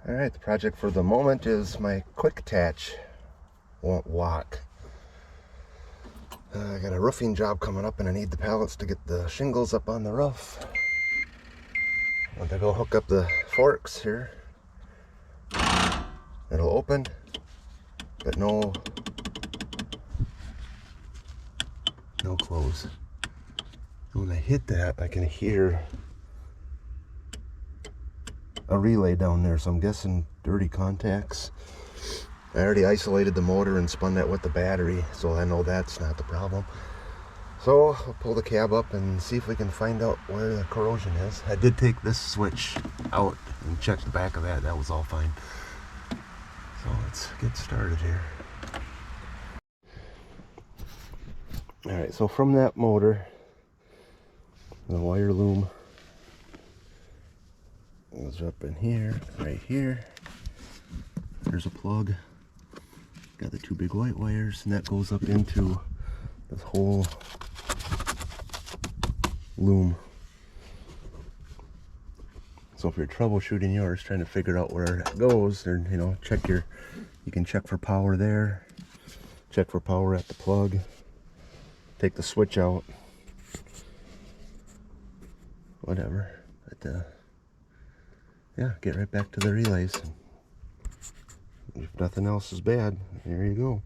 Alright, the project for the moment is my Quick-tach won't lock. I got a roofing job coming up and I need the pallets to get the shingles up on the roof. I'm going to go hook up the forks here. It'll open, but no close. When I hit that, I can hear a relay down there, so I'm guessing dirty contacts. I already isolated the motor and spun that with the battery, so I know that's not the problem. So I'll pull the cab up and see if we can find out where the corrosion is. I did take this switch out and check the back of that. That was all fine. So let's get started here. Alright, so from that motor, the wire loom goes up in here, right here. There's a plug. Got the two big white wires, and that goes up into this whole loom. So if you're troubleshooting yours, trying to figure out where it goes, or you can check for power there, check for power at the plug, take the switch out, whatever. But yeah, get right back to the relays. If nothing else is bad, there you go.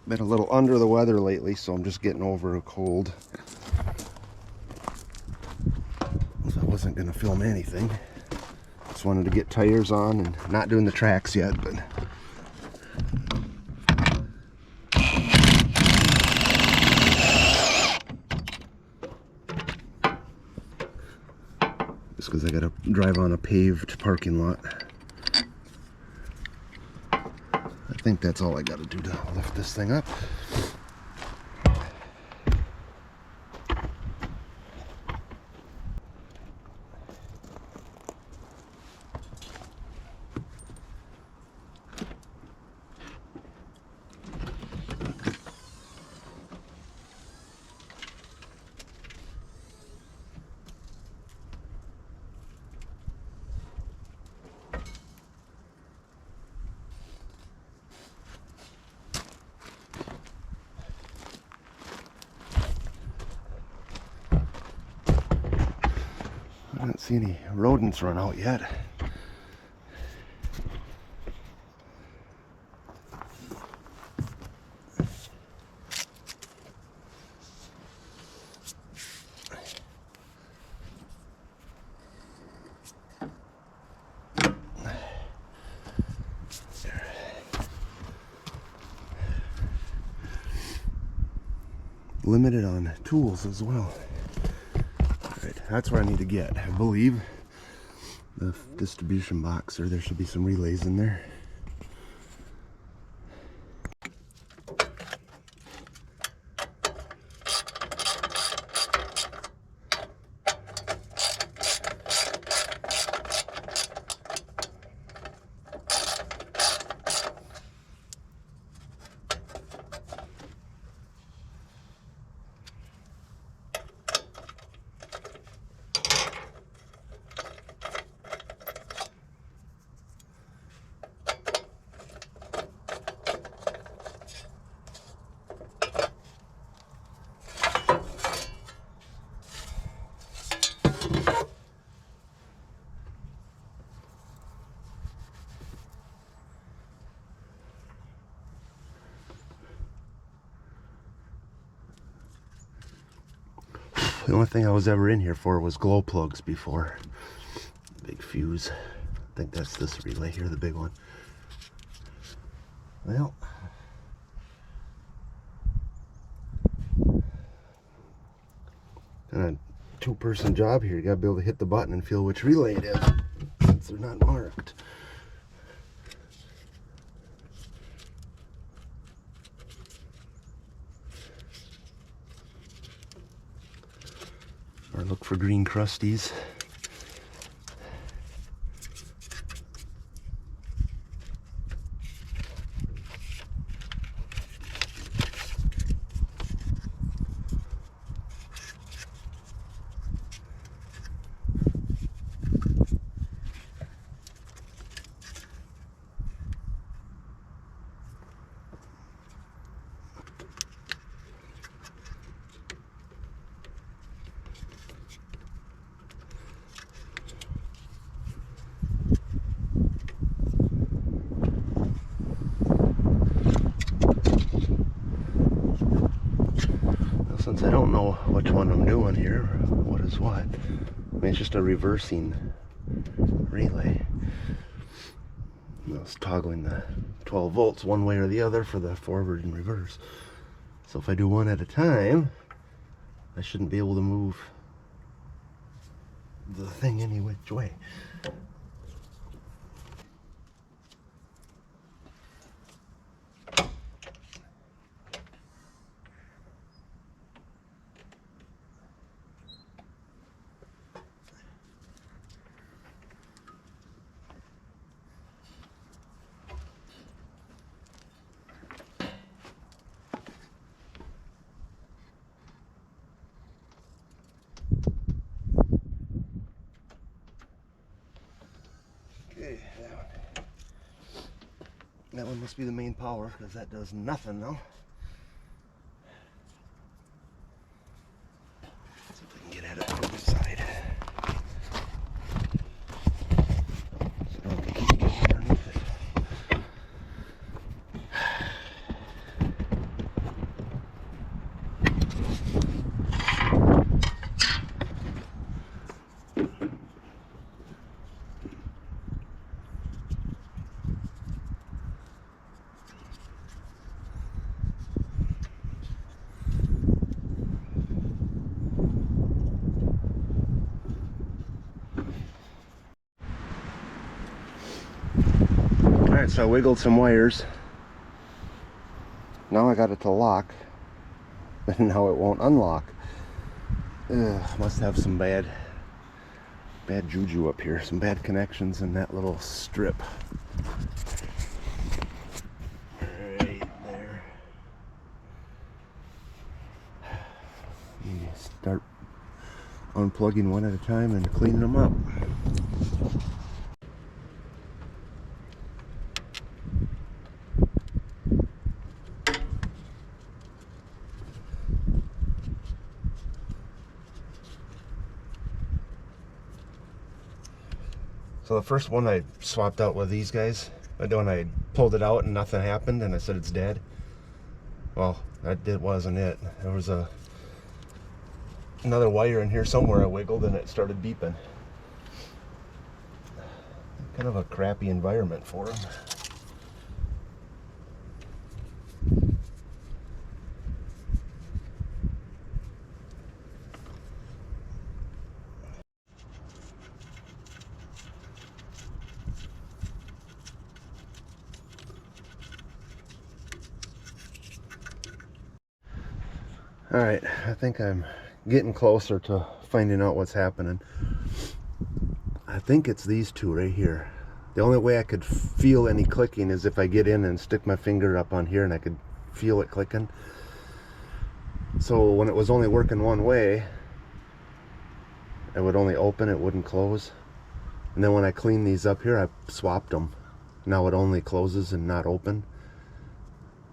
Been a little under the weather lately, so I'm just getting over a cold. So I wasn't going to film anything. Just wanted to get tires on and not doing the tracks yet, but just because I got to drive on a paved parking lot. I think that's all I got to do to lift this thing up. I don't see any rodents run out yet. Limited on tools as well. That's where I need to get, I believe, the distribution box, or there should be some relays in there. The only thing I was ever in here for was glow plugs before. Big fuse. I think that's this relay here, the big one. Well, kind of two-person job here. You gotta be able to hit the button and feel which relay it is, since they're not marked. Or look for green crusties. since I don't know which one I'm doing here, what is what. I mean, it's just a reversing relay. I was toggling the 12 volts one way or the other for the forward and reverse. So if I do one at a time, I shouldn't be able to move the thing any which way. Okay, that one must be the main power, because that does nothing now. See if I can get at it from the side. So I don't have to keep getting underneath it. Alright, so I wiggled some wires. Now I got it to lock, but now it won't unlock. Must have some bad juju up here, some bad connections in that little strip. Right there. You start unplugging one at a time and cleaning them up. So the first one I swapped out with these guys, but when I pulled it out and nothing happened and I said it's dead. Well, that wasn't it. There was another wire in here somewhere I wiggled and it started beeping. Kind of a crappy environment for them. Alright, I think I'm getting closer to finding out what's happening. I think it's these two right here. The only way I could feel any clicking is if I get in and stick my finger up on here and I could feel it clicking. So when it was only working one way, it would only open, it wouldn't close. And then when I cleaned these up here, I swapped them. Now it only closes and not open.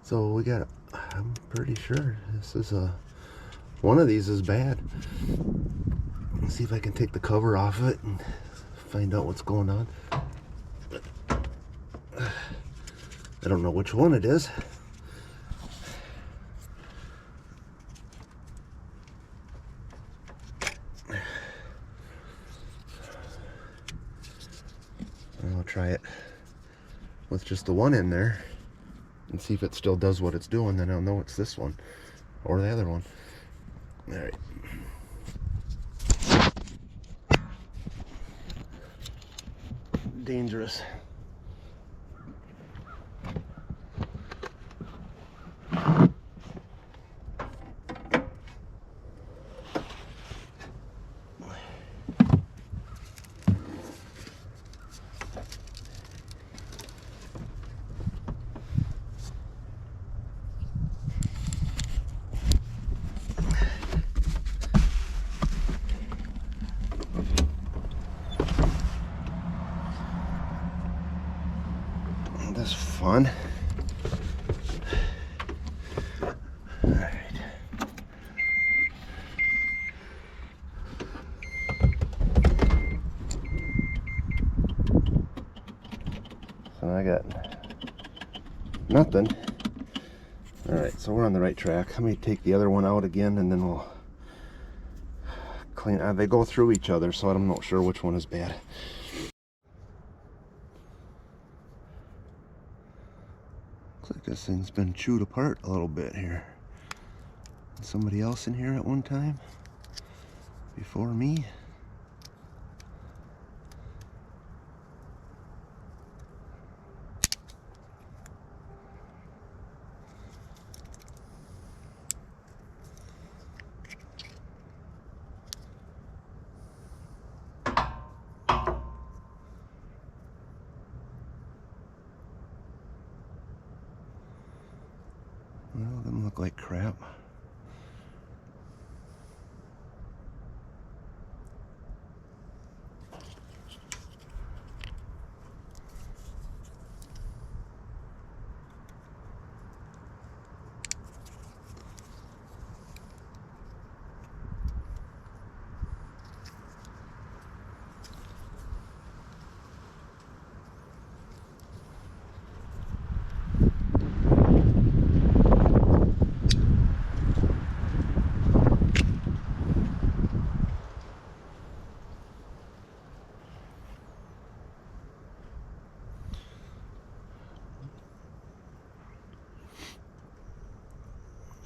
So we got, I'm pretty sure this is one of these is bad. Let's see if I can take the cover off it and find out what's going on. But I don't know which one it is. I'll try it with just the one in there and see if it still does what it's doing. Then I'll know it's this one or the other one. All right. Dangerous. That's fun. All right. So I got nothing. All right, So we're on the right track. Let me take the other one out again, and then we'll clean. They go through each other, so I'm not sure which one is bad. Looks like this thing's been chewed apart a little bit here. Somebody else in here at one time before me. Well, them look like crap.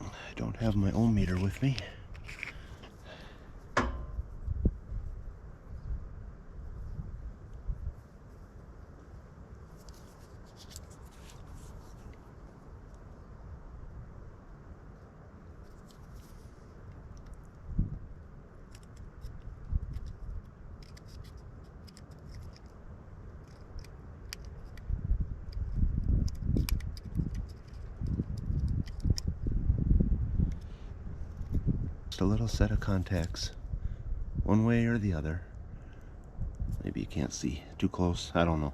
I don't have my ohm meter with me. A little set of contacts, one way or the other. Maybe you can't see too close, I don't know.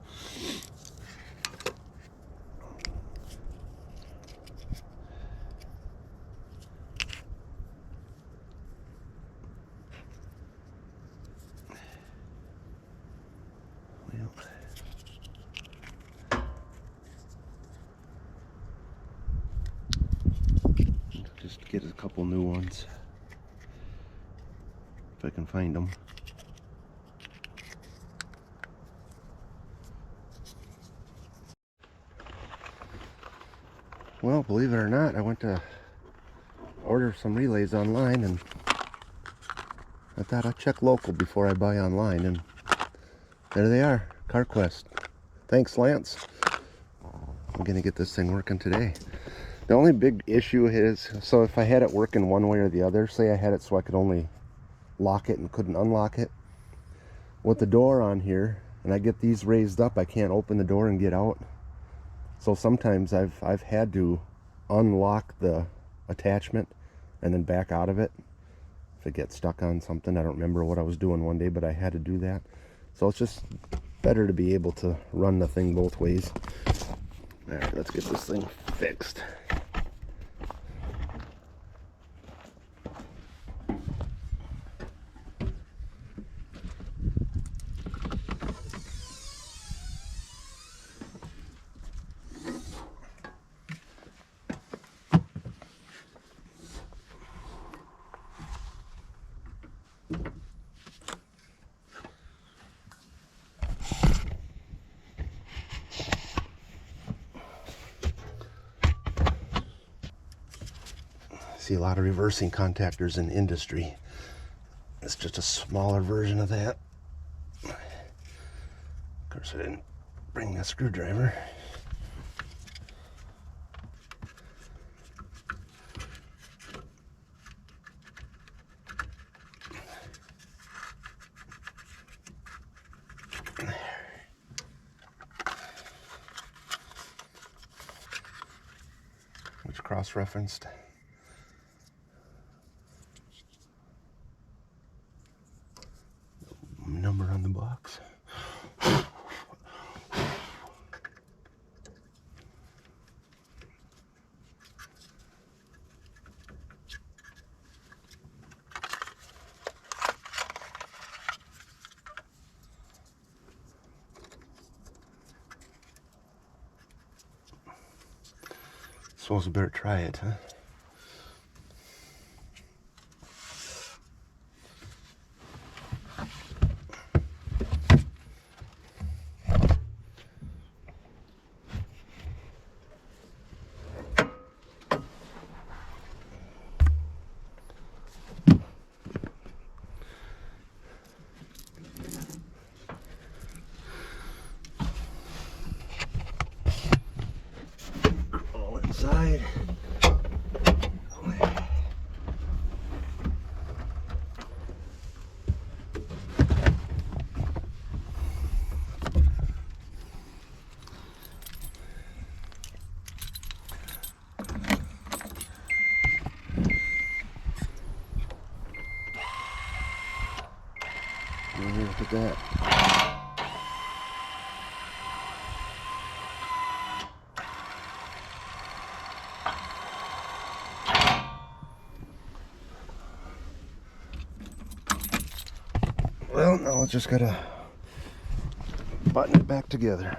Well, just get a couple new ones if I can find them. Well, believe it or not, I went to order some relays online, and I thought I'd check local before I buy online, and there they are, CarQuest. Thanks, Lance. I'm gonna get this thing working today. The only big issue is, so if I had it working one way or the other, say I had it so I could only lock it and couldn't unlock it, with the door on here, and I get these raised up, I can't open the door and get out. So sometimes I've had to unlock the attachment and then back out of it if it gets stuck on something. I don't remember what I was doing one day, but I had to do that. So it's just better to be able to run the thing both ways. All right, let's get this thing fixed. See a lot of reversing contactors in industry. It's just a smaller version of that. Of course, I didn't bring a screwdriver. Which cross-referenced. Number on the box. Suppose we better try it, huh? Look at that. Well, now I just gotta button it back together.